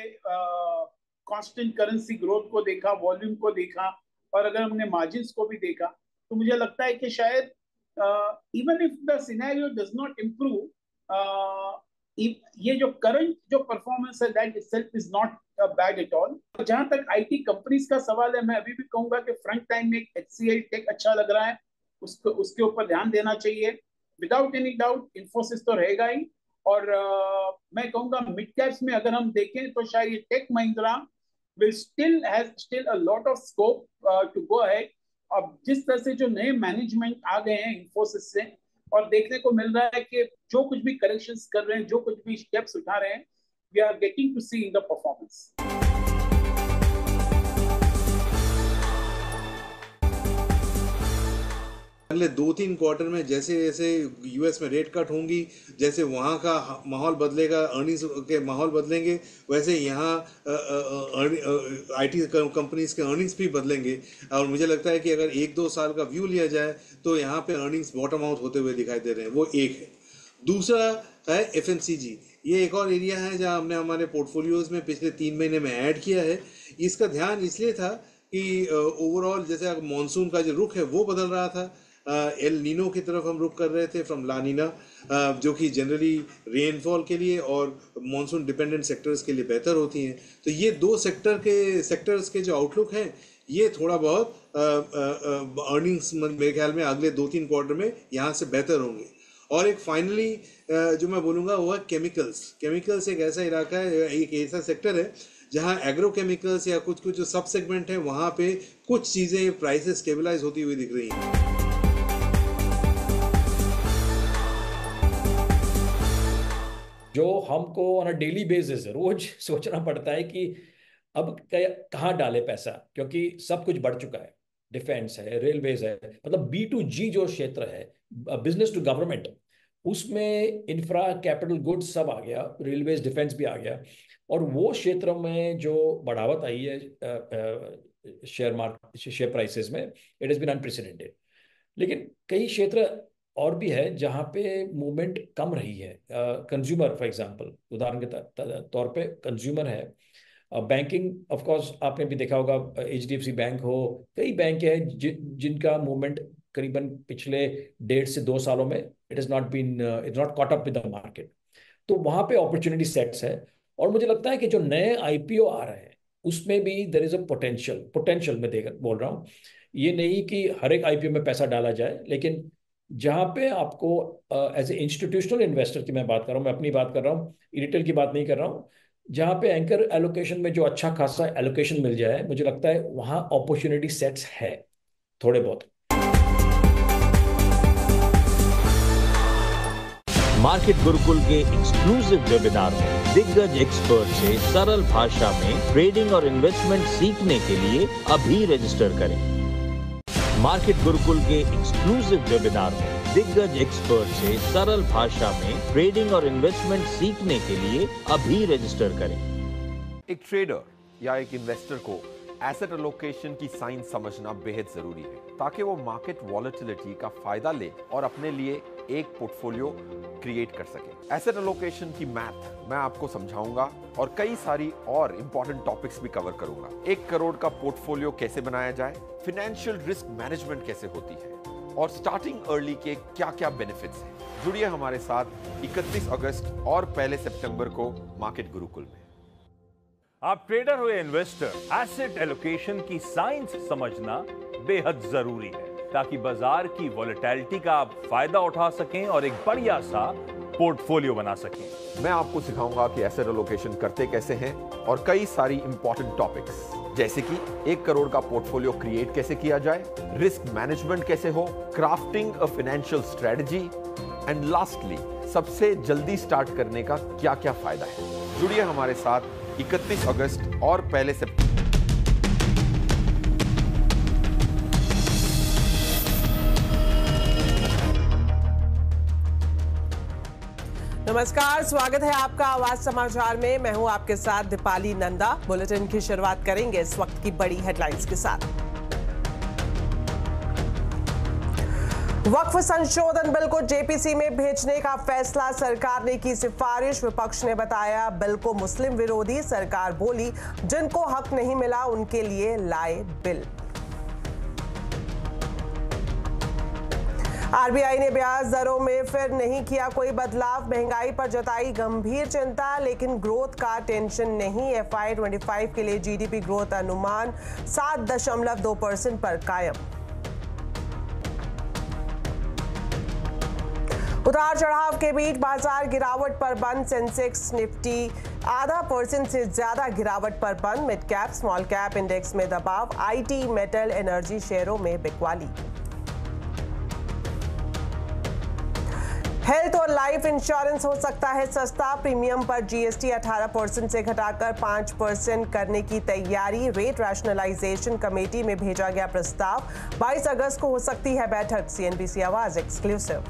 कांस्टेंट करेंसी ग्रोथ को देखा, वॉल्यूम को देखा, और अगर हमने मार्जिन्स को भी देखा, तो मुझे लगता है कि शायद even if the scenario does not improve, ये जो करंट जो परफॉर्मेंस है that itself is not bad at all. जहां तक IT कंपनीज का सवाल है, मैं अभी भी कहूंगा कि फ्रंट टाइम में HCL टेक अच्छा लग रहा है, उसके ऊपर ध्यान देना चाहिए। विदाउट एनी डाउट इन्फोसिस तो रहेगा ही, और मैं कहूंगा मिड कैप्स में अगर हम देखें तो शायद ये tech Mahindra will still a lot of scope to go ahead. अब जिस तरह से जो नए मैनेजमेंट आ गए हैं इन्फोसिस से, और देखने को मिल रहा है कि जो कुछ भी करेक्शंस कर रहे हैं, जो कुछ भी स्टेप्स उठा रहे हैं, we are getting to see in the performance. अगले 2-3 क्वार्टर में जैसे जैसे यूएस में रेट कट होंगी, जैसे वहाँ का माहौल बदलेगा, अर्निंग्स के माहौल बदलेंगे, वैसे यहाँ आईटी कंपनीज के अर्निंग्स भी बदलेंगे। और मुझे लगता है कि अगर 1-2 साल का व्यू लिया जाए तो यहाँ पे अर्निंग्स बॉटम आउट होते हुए दिखाई दे रहे हैं। वो एक है। दूसरा है एफएमसीजी। ये एक और एरिया है जहाँ हमने हमारे पोर्टफोलियोज में पिछले 3 महीने में ऐड किया है। इसका ध्यान इसलिए था कि ओवरऑल जैसे मानसून का जो रुख है वो बदल रहा था। एल नीनो की तरफ हम रुख कर रहे थे फ्रॉम ला नीना, जो कि जनरली रेनफॉल के लिए और मानसून डिपेंडेंट सेक्टर्स के लिए बेहतर होती हैं। तो ये 2 सेक्टर्स के जो आउटलुक हैं, ये थोड़ा बहुत अर्निंग्स मेरे ख्याल में अगले 2-3 क्वार्टर में यहाँ से बेहतर होंगे। और एक फाइनली जो मैं बोलूँगा वो है केमिकल्स एक ऐसा इलाका है, एक ऐसा सेक्टर है जहाँ एग्रोकेमिकल्स या कुछ जो सब सेगमेंट है वहाँ पे कुछ चीज़ें प्राइसेस स्टेबलाइज होती हुई दिख रही हैं। जो हमको ऑन अ डेली बेसिस रोज सोचना पड़ता है कि अब कहाँ डाले पैसा, क्योंकि सब कुछ बढ़ चुका है। डिफेंस है, रेलवेज है, मतलब B2G जो क्षेत्र है, बिजनेस टू गवर्नमेंट, उसमें इंफ्रा, कैपिटल गुड्स सब आ गया, रेलवेज, डिफेंस भी आ गया। और वो क्षेत्र में जो बढ़ावत आई है शेयर प्राइसेस में, इट हैज बीन अनप्रेसिडेंटेड। लेकिन कई क्षेत्र और भी है जहाँ पे मूवमेंट कम रही है। कंज्यूमर फॉर एग्जांपल, उदाहरण के तौर पे कंज्यूमर है। बैंकिंग ऑफ कोर्स आपने भी देखा होगा, HDFC बैंक हो, कई बैंक है जिनका मूवमेंट करीबन पिछले 1.5 से 2 सालों में it not caught up with the market. तो वहाँ पे अपॉर्चुनिटी सेट्स है। और मुझे लगता है कि जो नए IPO आ रहे हैं उसमें भी देयर इज अ पोटेंशियल मैं बोल रहा हूँ। ये नहीं कि हर एक IPO में पैसा डाला जाए, लेकिन जहाँ पे आपको एज ए इंस्टीट्यूशनल इन्वेस्टर की मैं बात कर रहा हूँ, मैं अपनी बात कर रहा हूँ, रिटेल की बात नहीं कर रहा हूँ, जहाँ पे एंकर एलोकेशन में जो अच्छा खासा एलोकेशन मिल जाए, मुझे लगता है वहाँ अपॉर्चुनिटी सेट्स है थोड़े बहुत। मार्केट गुरुकुल के एक्सक्लूसिव वेबिनार में दिग्गज एक्सपर्ट से सरल भाषा में ट्रेडिंग और इन्वेस्टमेंट सीखने के लिए अभी रजिस्टर करें। मार्केट गुरुकुल के एक्सक्लूसिव वेबिनार में दिग्गज एक्सपर्ट से सरल भाषा में ट्रेडिंग और इन्वेस्टमेंट सीखने के लिए अभी रजिस्टर करें। एक ट्रेडर या एक इन्वेस्टर को एसेट एलोकेशन की साइंस समझना बेहद जरूरी है, ताकि वो मार्केट वॉलेटिलिटी का फायदा ले और अपने लिए एक पोर्टफोलियो क्रिएट कर सके। एसेट एलोकेशन की मैथ मैं आपको समझाऊंगा और कई सारी और इंपॉर्टेंट टॉपिक्स भी कवर करूंगा। 1 करोड़ का पोर्टफोलियो कैसे बनाया जाए, फाइनेंशियल रिस्क मैनेजमेंट कैसे होती है, और स्टार्टिंग अर्ली के क्या-क्या बेनिफिट्स हैं। जुड़िए हमारे साथ 31 अगस्त और 1 सितंबर को मार्केट गुरुकुल में। आप ट्रेडर हो या इन्वेस्टर, एसेट एलोकेशन की साइंस समझना बेहद जरूरी है, ताकि बाजार की वॉलेटिलिटी का आप फायदा उठा सकें और एक बढ़िया सा पोर्टफोलियो बना सकें। मैं आपको सिखाऊंगा कि एसेट एलोकेशन करते कैसे हैं और कई सारी इंपॉर्टेंट टॉपिक्स, जैसे कि 1 करोड़ का पोर्टफोलियो क्रिएट कैसे किया जाए, रिस्क मैनेजमेंट कैसे हो, crafting a financial strategy, and lastly सबसे जल्दी स्टार्ट करने का क्या-क्या फायदा है। जुड़िए हमारे साथ 31 अगस्त और 1 सितंबर। नमस्कार, स्वागत है आपका आवाज समाचार में। मैं हूं आपके साथ दीपाली नंदा। बुलेटिन की शुरुआत करेंगे इस वक्त की बड़ी हेडलाइंस के साथ। वक्फ संशोधन बिल को जेपीसी में भेजने का फैसला, सरकार ने की सिफारिश। विपक्ष ने बताया बिल को मुस्लिम विरोधी। सरकार बोली जिनको हक नहीं मिला उनके लिए लाए बिल। आरबीआई ने ब्याज दरों में फिर नहीं किया कोई बदलाव। महंगाई पर जताई गंभीर चिंता, लेकिन ग्रोथ का टेंशन नहीं। FY 25 के लिए जीडीपी ग्रोथ अनुमान 7.2% पर कायम। उतार चढ़ाव के बीच बाजार गिरावट पर बंद। सेंसेक्स निफ्टी 0.5% से ज्यादा गिरावट पर बंद। Mid cap small cap index में दबाव। आईटी, मेटल, एनर्जी शेयरों में बिकवाली। हेल्थ और लाइफ इंश्योरेंस हो सकता है सस्ता। प्रीमियम पर जीएसटी 18% से घटाकर 5% करने की तैयारी। रेट रैशनलाइजेशन कमेटी में भेजा गया प्रस्ताव। 22 अगस्त को हो सकती है बैठक। सीएनबीसी आवाज एक्सक्लूसिव।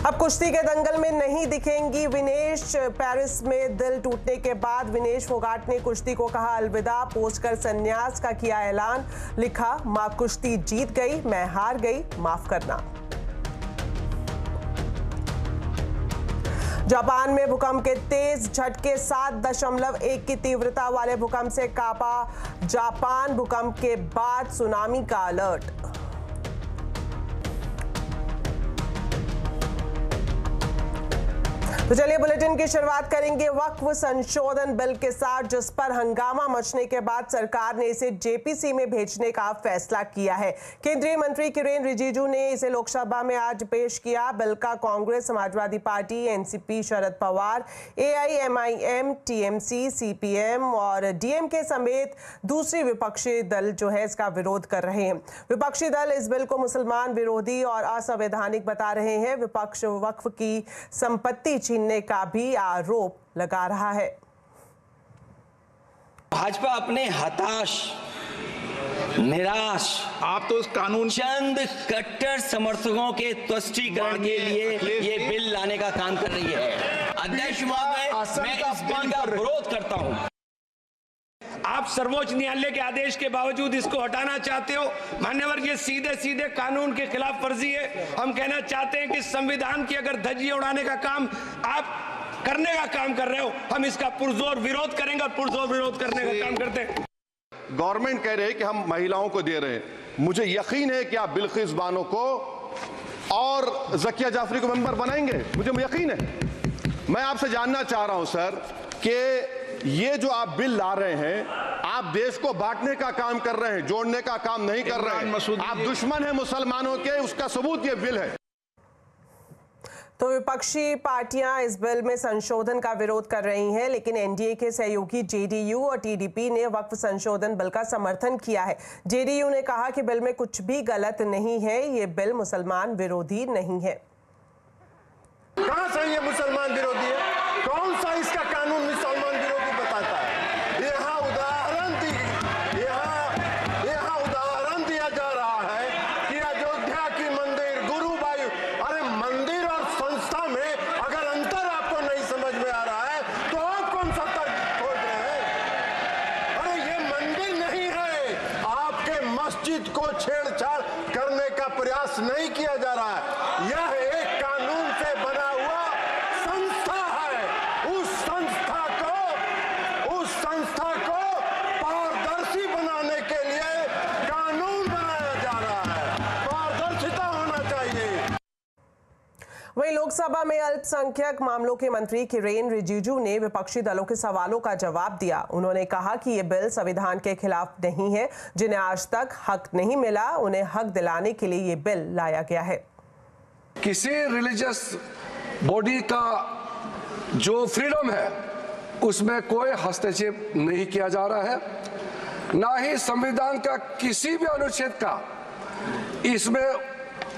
अब कुश्ती के दंगल में नहीं दिखेंगी विनेश। पेरिस में दिल टूटने के बाद विनेश फोगाट ने कुश्ती को कहा अलविदा। पोस्ट कर संन्यास का किया ऐलान। लिखा, मां कुश्ती जीत गई, मैं हार गई, माफ करना। जापान में भूकंप के तेज झटके। 7.1 की तीव्रता वाले भूकंप से कांपा जापान। भूकंप के बाद सुनामी का अलर्ट। तो चलिए बुलेटिन की शुरुआत करेंगे वक्फ संशोधन बिल के साथ, जिस पर हंगामा मचने के बाद सरकार ने इसे जेपीसी में भेजने का फैसला किया है। केंद्रीय मंत्री किरेन रिजिजू ने इसे लोकसभा में आज पेश किया। बिल का Congress, Samajwadi party, NCP, Sharad Pawar, AIMIM, TMC, CPM और डीएमके समेत दूसरी विपक्षी दल जो है इसका विरोध कर रहे हैं। विपक्षी दल इस बिल को मुसलमान विरोधी और असंवैधानिक बता रहे हैं। विपक्ष वक्फ की संपत्ति छीनने का भी आरोप लगा रहा है। भाजपा अपने हताश, निराश, आप तो उस कानून चंद कट्टर समर्थकों के तुष्टीकरण के लिए ये बिल लाने का काम कर रही है। अध्यक्ष महोदय, मैं इस बिल का विरोध करता हूं। आप सर्वोच्च न्यायालय के आदेश के बावजूद इसको हटाना चाहते हो। मान्यवर, ये सीधे सीधे कानून के खिलाफ वर्जी है। हम कहना चाहते हैं कि संविधान की अगर धज्जियां उड़ाने का काम आप करने का काम कर रहे हो, हम इसका पुरजोर विरोध करेंगे और पुरजोर विरोध करने का काम करते हैं। गवर्नमेंट कह रही है कि हम महिलाओं को दे रहे हैं। मुझे यकीन है कि आप बिल्किस बानो को और जकिया जाफरी को मेंबर बनाएंगे, मुझे यकीन है। मैं आपसे जानना चाह रहा हूं सर कि ये जो आप बिल ला रहे हैं, आप देश को बांटने का काम कर रहे हैं, जोड़ने का काम नहीं कर रहे हैं। आप दुश्मन हैं मुसलमानों के, उसका सबूत ये बिल है। तो विपक्षी पार्टियां इस बिल में संशोधन का विरोध कर रही हैं, लेकिन एनडीए के सहयोगी जेडीयू और टीडीपी ने वक्फ संशोधन बिल का समर्थन किया है। जेडीयू ने कहा कि बिल में कुछ भी गलत नहीं है, ये बिल मुसलमान विरोधी नहीं है। कहां से ये मुसलमान विरोधी है? कौन सा इसका कानून मुसलमान विरोधी बताता है? यहाँ उदाहरण दिया जा रहा है कि अयोध्या की मंदिर, गुरुबाई, अरे मंदिर और संस्था में अगर अंतर आपको नहीं समझ में आ रहा है तो आप कौन सा तर्क खोज रहे हैं? अरे ये मंदिर नहीं है। आपके मस्जिद को छेड़छाड़ करने का प्रयास नहीं किया जा रहा है। यह एक कानून से बना हुआ संस्था है। उस संस्था को पारदर्शी बनाने के लिए कानून बनाया जा रहा है। पारदर्शिता होना चाहिए। वहीं लोकसभा में अल्पसंख्यक मामलों के मंत्री किरेन रिजिजू ने विपक्षी दलों के सवालों का जवाब दिया। उन्होंने कहा कि ये बिल संविधान के खिलाफ नहीं है। जिन्हें आज तक हक नहीं मिला, उन्हें हक दिलाने के लिए ये बिल लाया गया है। किसी रिलीजियस बॉडी का जो फ्रीडम है उसमें कोई हस्तक्षेप नहीं किया जा रहा है, ना ही संविधान का किसी भी अनुच्छेद का इसमें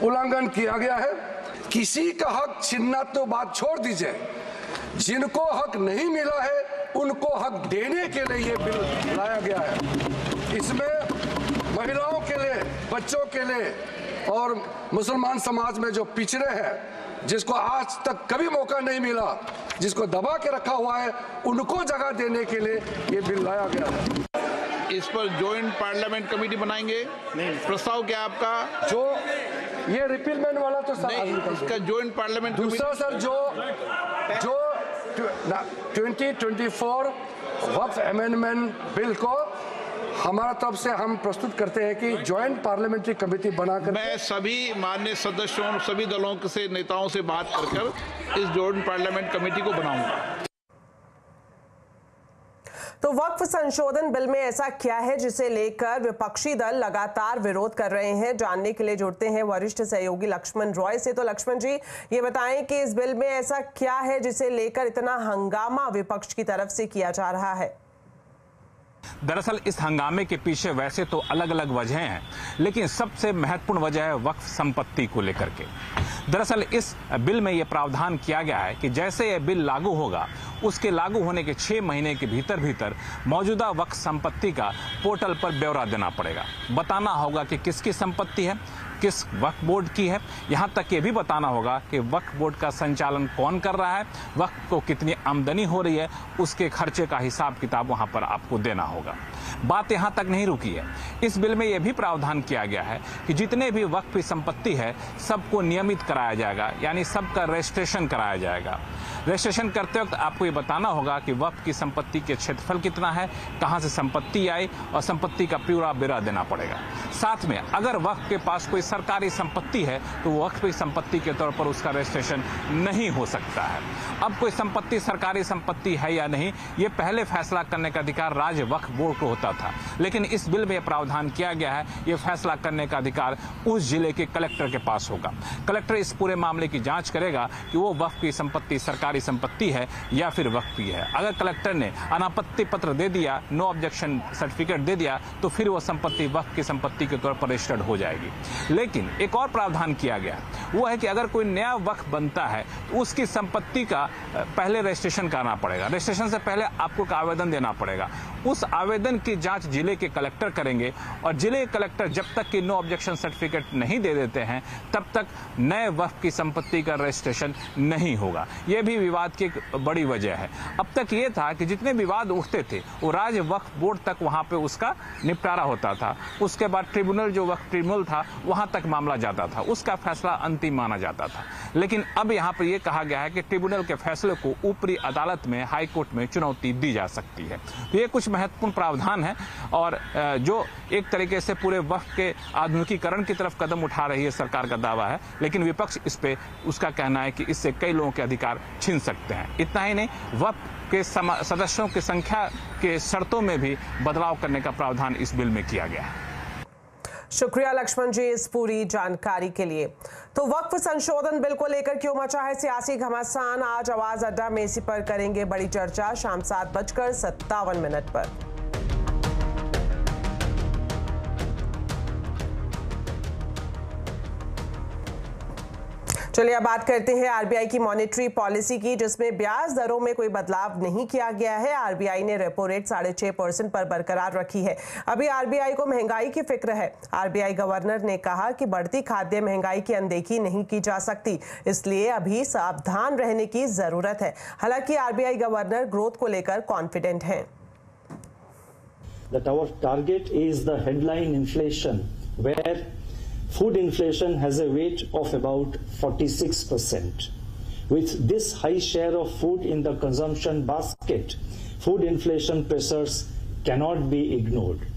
उल्लंघन किया गया है। किसी का हक छीनना तो बात छोड़ दीजिए, जिनको हक नहीं मिला है उनको हक देने के लिए ये बिल लाया गया है। इसमें महिलाओं के लिए, बच्चों के लिए और मुसलमान समाज में जो पिछड़े हैं, जिसको आज तक कभी मौका नहीं मिला, जिसको दबा के रखा हुआ है, उनको जगह देने के लिए ये बिल लाया गया है। इस पर जॉइंट पार्लियामेंट कमेटी बनाएंगे। नहीं, प्रस्ताव क्या आपका? जो ये रिपीलमेंट वाला तो नहीं, इसका जॉइंट पार्लियामेंट दूसरा सर जो 2024 वक्फ अमेंडमेंट बिल को हमारा तरफ से हम प्रस्तुत करते हैं कि ज्वाइंट पार्लियामेंट्री कमेटी बनाकर मैं सभी माननीय सदस्यों, सभी दलों से, नेताओं से बात कर इस जॉइंट पार्लियामेंट कमेटी को बनाऊंगा। तो वक्फ संशोधन बिल में ऐसा क्या है जिसे लेकर विपक्षी दल लगातार विरोध कर रहे हैं? जानने के लिए जुड़ते हैं वरिष्ठ सहयोगी लक्ष्मण रॉय से। तो लक्ष्मण जी, ये बताएं कि इस बिल में ऐसा क्या है जिसे लेकर इतना हंगामा विपक्ष की तरफ से किया जा रहा है? दरअसल इस हंगामे के पीछे वैसे तो अलग अलग वजह हैं, लेकिन सबसे महत्वपूर्ण वजह है वक्फ संपत्ति को लेकर के। दरअसल इस बिल में यह प्रावधान किया गया है कि जैसे यह बिल लागू होगा, उसके लागू होने के 6 महीने के भीतर मौजूदा वक्फ संपत्ति का पोर्टल पर ब्यौरा देना पड़ेगा। बताना होगा कि किसकी संपत्ति है, किस वक्फ बोर्ड की है, यहाँ तक ये भी बताना होगा कि वक्फ बोर्ड का संचालन कौन कर रहा है, वक्फ को कितनी आमदनी हो रही है, उसके खर्चे का हिसाब किताब वहाँ पर आपको देना होगा। बात यहाँ तक नहीं रुकी है। इस बिल में यह भी प्रावधान किया गया है कि जितने भी वक्फ की संपत्ति है सबको नियमित कराया जाएगा, यानी सबका रजिस्ट्रेशन कराया जाएगा। रजिस्ट्रेशन करते वक्त आपको ये बताना होगा कि वक्फ की संपत्ति के क्षेत्रफल कितना है, कहाँ से संपत्ति आई, और संपत्ति का पूरा ब्यौरा देना पड़ेगा। साथ में अगर वक्फ के पास कोई सरकारी संपत्ति है तो वक्फ की संपत्ति के तौर पर उसका रजिस्ट्रेशन नहीं हो सकता है। अब कोई संपत्ति सरकारी संपत्ति है या नहीं, ये पहले फैसला करने का अधिकार राज्य वक्फ बोर्ड को होता था, लेकिन इस बिल में प्रावधान किया गया है ये फैसला करने का अधिकार उस जिले के कलेक्टर के पास होगा। कलेक्टर इस पूरे मामले की जांच करेगा कि वो वक्फ की संपत्ति सरकारी संपत्ति है या फिर वक्फ की है। अगर कलेक्टर ने अनापत्ति पत्र दे दिया, नो ऑब्जेक्शन सर्टिफिकेट दे दिया, तो फिर वो संपत्ति वक्फ की संपत्ति के तौर पर रजिस्टर्ड हो जाएगी। लेकिन एक और प्रावधान किया गया वो है कि अगर कोई नया वक्फ बनता है तो उसकी संपत्ति का पहले रजिस्ट्रेशन कराना पड़ेगा। रजिस्ट्रेशन से पहले आपको एक आवेदन देना पड़ेगा। उस आवेदन की जांच जिले के कलेक्टर करेंगे, और जिले के कलेक्टर जब तक कि नो ऑब्जेक्शन सर्टिफिकेट नहीं दे देते हैं तब तक नए वक्फ की संपत्ति का रजिस्ट्रेशन नहीं होगा। यह भी विवाद की एक बड़ी वजह है। अब तक ये था कि जितने विवाद उठते थे वो राज्य वक्फ बोर्ड तक वहां पे उसका निपटारा होता था, उसके बाद ट्रिब्यूनल जो वक्फ ट्रिब्यूनल था वहां तक मामला जाता था, उसका फैसला अंतिम माना जाता था। लेकिन अब यहाँ पर यह कहा गया है कि ट्रिब्यूनल के फैसले को ऊपरी अदालत में, हाई कोर्ट में चुनौती दी जा सकती है। तो ये कुछ महत्वपूर्ण प्रावधान है और जो एक तरीके से पूरे वक्फ के आधुनिकीकरण की तरफ कदम उठा रही है सरकार का दावा है, लेकिन विपक्ष इस पे उसका कहना है कि इससे कई लोगों के अधिकार छीन सकते हैं। इतना ही नहीं, वक्फ के सदस्यों की संख्या के शर्तों में भी बदलाव करने का प्रावधान इस बिल में किया गया है। शुक्रिया लक्ष्मण जी इस पूरी जानकारी के लिए। तो वक्फ संशोधन बिल को लेकर क्यों मचा है सियासी घमासान, आज आवाज अड्डा में इसी पर करेंगे बड़ी चर्चा शाम 7:57 पर। चलिए अब बात करते हैं आरबीआई की मॉनेटरी पॉलिसी की, जिसमें ब्याज दरों में कोई बदलाव नहीं किया गया है। आरबीआई ने रेपो रेट 6.5% पर बरकरार रखी है। अभी आरबीआई को महंगाई की फिक्र है। आरबीआई गवर्नर ने कहा कि बढ़ती खाद्य महंगाई की अनदेखी नहीं की जा सकती, इसलिए अभी सावधान रहने की जरूरत है। हालांकि आरबीआई गवर्नर ग्रोथ को लेकर कॉन्फिडेंट हैं। That our target is the headline inflation, where food inflation has a weight of about 46%. With this high share of food in the consumption basket, food inflation pressures cannot be ignored.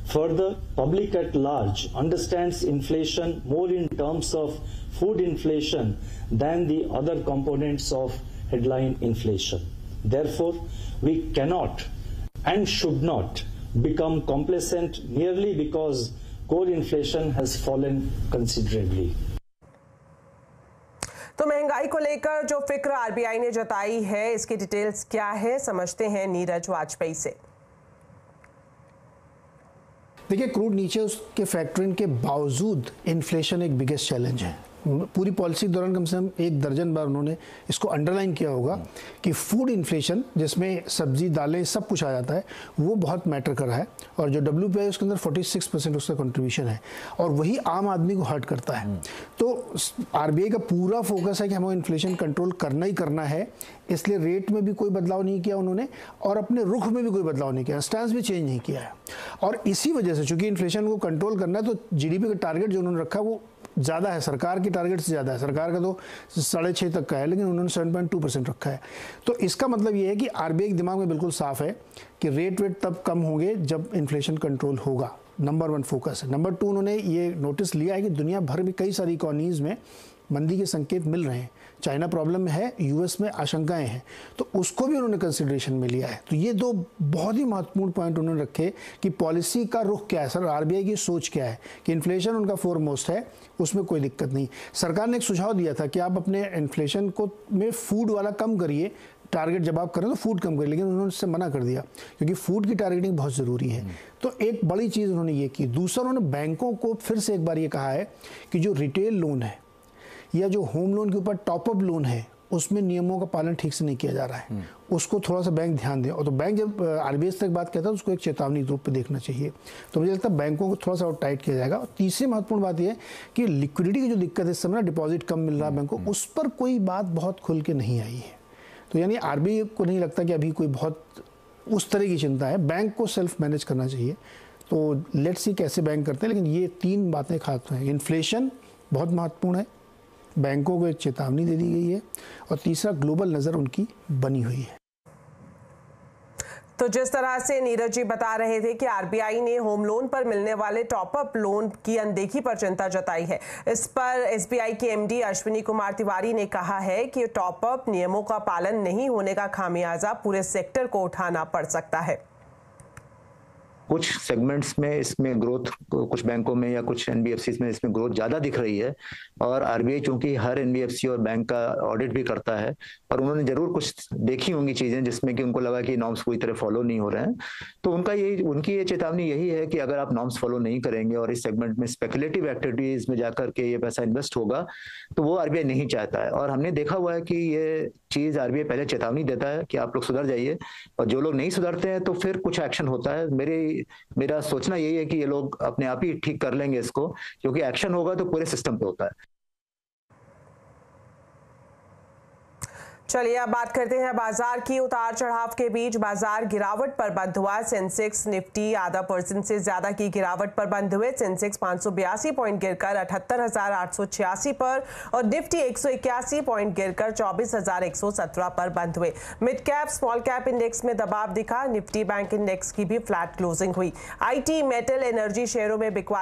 Further, public at large understands inflation more in terms of food inflation than the other components of headline inflation. Therefore, we cannot and should not become complacent merely because core inflation has fallen considerably. तो महंगाई को लेकर जो फिक्र RBI ने जताई है, इसकी डिटेल्स क्या है समझते हैं नीरज वाजपेयी से। देखिए, क्रूड नीचे उसके फैक्टरिंग के बावजूद इन्फ्लेशन एक बिगेस्ट चैलेंज है। पूरी पॉलिसी के दौरान कम से कम 1 दर्जन बार उन्होंने इसको अंडरलाइन किया होगा कि फूड इन्फ्लेशन, जिसमें सब्जी दालें सब कुछ आ जाता है, वो बहुत मैटर कर रहा है। और जो WPI उसके अंदर 46% उसका कंट्रीब्यूशन है और वही आम आदमी को हर्ट करता है। तो आरबीआई का पूरा फोकस है कि हमें इन्फ्लेशन कंट्रोल करना ही करना है, इसलिए रेट में भी कोई बदलाव नहीं किया उन्होंने और अपने रुख में भी कोई बदलाव नहीं किया, स्टैंस भी चेंज नहीं किया है। और इसी वजह से चूंकि इन्फ्लेशन को कंट्रोल करना है, तो जीडीपी का टारगेट जो उन्होंने रखा वो ज़्यादा है, सरकार के टारगेट से ज़्यादा है। सरकार का तो 6.5 तक का है, लेकिन उन्होंने 7.2% रखा है। तो इसका मतलब ये है कि आरबीआई के दिमाग में बिल्कुल साफ है कि रेट तब कम होंगे जब इन्फ्लेशन कंट्रोल होगा। नंबर 1 फोकस है। नंबर 2, उन्होंने ये नोटिस लिया है कि दुनिया भर में कई सारी इकोनॉमीज़ में मंदी के संकेत मिल रहे हैं, चाइना प्रॉब्लम में है, यूएस में आशंकाएं हैं, तो उसको भी उन्होंने कंसिडरेशन में लिया है। तो ये दो बहुत ही महत्वपूर्ण पॉइंट उन्होंने रखे कि पॉलिसी का रुख क्या है, सर आरबीआई की सोच क्या है, कि इन्फ्लेशन उनका फोरमोस्ट है, उसमें कोई दिक्कत नहीं। सरकार ने एक सुझाव दिया था कि आप अपने इन्फ्लेशन को में फूड वाला कम करिए, टारगेट जब आप करें तो फूड कम करिए, लेकिन उन्होंने इससे मना कर दिया क्योंकि फूड की टारगेटिंग बहुत ज़रूरी है। तो एक बड़ी चीज़ उन्होंने ये की। दूसरा, उन्होंने बैंकों को फिर से एक बार ये कहा है कि जो रिटेल लोन है या जो होम लोन के ऊपर टॉपअप लोन है, उसमें नियमों का पालन ठीक से नहीं किया जा रहा है, उसको थोड़ा सा बैंक ध्यान दें। और तो बैंक जब आरबीआई से बात कहता है उसको एक चेतावनी रूप पे देखना चाहिए। तो मुझे लगता है बैंकों को थोड़ा सा और टाइट किया जाएगा। और तीसरी महत्वपूर्ण बात यह है कि लिक्विडिटी की जो दिक्कत है इस समय, डिपॉजिट कम मिल रहा है बैंकों, उस पर कोई बात बहुत खुल के नहीं आई है। तो यानी आरबीआई को नहीं लगता कि अभी कोई बहुत उस तरह की चिंता है, बैंक को सेल्फ मैनेज करना चाहिए। तो लेट्स सी कैसे बैंक करते हैं, लेकिन ये तीन बातें खास हैं। इन्फ्लेशन बहुत महत्वपूर्ण है, बैंकों को एक चेतावनी दे दी गई है, और तीसरा ग्लोबल नज़र उनकी बनी हुई है। तो जिस तरह से नीरज जी बता रहे थे कि आरबीआई ने होम लोन पर मिलने वाले टॉपअप लोन की अनदेखी पर चिंता जताई है, इस पर एसबीआई के एमडी अश्विनी कुमार तिवारी ने कहा है कि टॉपअप नियमों का पालन नहीं होने का खामियाजा पूरे सेक्टर को उठाना पड़ सकता है। कुछ सेगमेंट्स में इसमें ग्रोथ, कुछ बैंकों में या कुछ एनबीएफसी में इसमें ग्रोथ ज़्यादा दिख रही है, और आरबीआई चूंकि हर एनबीएफसी और बैंक का ऑडिट भी करता है, और उन्होंने जरूर कुछ देखी होंगी चीज़ें जिसमें कि उनको लगा कि नॉर्म्स पूरी तरह फॉलो नहीं हो रहे हैं। तो उनकी ये चेतावनी यही है कि अगर आप नॉर्म्स फॉलो नहीं करेंगे और इस सेगमेंट में स्पेकुलेटिव एक्टिविटीज़ में जाकर के ये पैसा इन्वेस्ट होगा, तो वो आरबीआई नहीं चाहता है। और हमने देखा हुआ है कि ये चीज़ आरबीआई पहले चेतावनी देता है कि आप लोग सुधर जाइए, और जो लोग नहीं सुधरते हैं तो फिर कुछ एक्शन होता है। मेरा सोचना यही है कि ये लोग अपने आप ही ठीक कर लेंगे इसको, क्योंकि एक्शन होगा तो पूरे सिस्टम पे होता है। चलिए अब बात करते हैं बाजार की। उतार चढ़ाव के बीच बाजार गिरावट पर बंद हुआ। सेंसेक्स निफ्टी 0.5% से ज्यादा की गिरावट पर बंद हुए। सेंसेक्स 582 पॉइंट गिरकर 78,886 पर, और निफ्टी 181 पॉइंट गिरकर 24,117 पर बंद हुए। Mid cap small cap index में दबाव दिखा। निफ्टी बैंक इंडेक्स की भी फ्लैट क्लोजिंग हुई। आईटी, मेटल, एनर्जी शेयरों में बिकवाली